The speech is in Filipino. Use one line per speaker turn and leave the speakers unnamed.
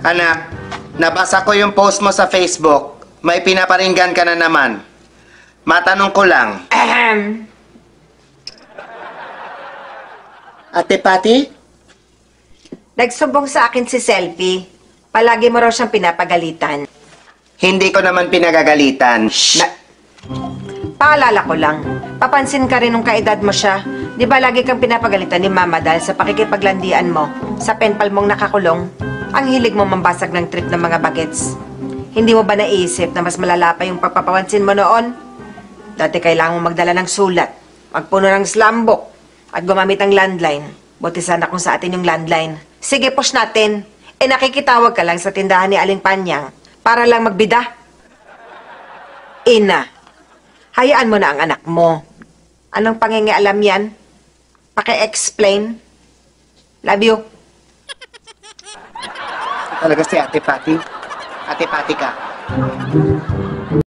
Anak, nabasa ko yung post mo sa Facebook. May pinaparinggan ka na naman. Matanong ko lang. Ate Pati?
Nagsumbong sa akin si Selfie. Palagi mo raw siyang pinapagalitan.
Hindi ko naman pinagagalitan.
Paalala ko lang, papansin ka rin nung kaedad mo siya. Di ba lagi kang pinapagalitan ni Mama dahil sa pakikipaglandian mo sa penpal mong nakakulong? Ang hilig mo mambasag ng trip ng mga bagets. Hindi mo ba naisip na mas malala pa yung pagpapawansin mo noon? Dati kailangan mo magdala ng sulat, magpuno ng slambok, at gumamit ng landline. Buti sana kung sa atin yung landline. Sige, push natin. Nakikitawag ka lang sa tindahan ni Aling Panyang para lang magbida. Ina, hayaan mo na ang anak mo. Anong pangingialam yan? Paki-explain. Love you.
Talaga si Ate Pati. Ate Pati ka.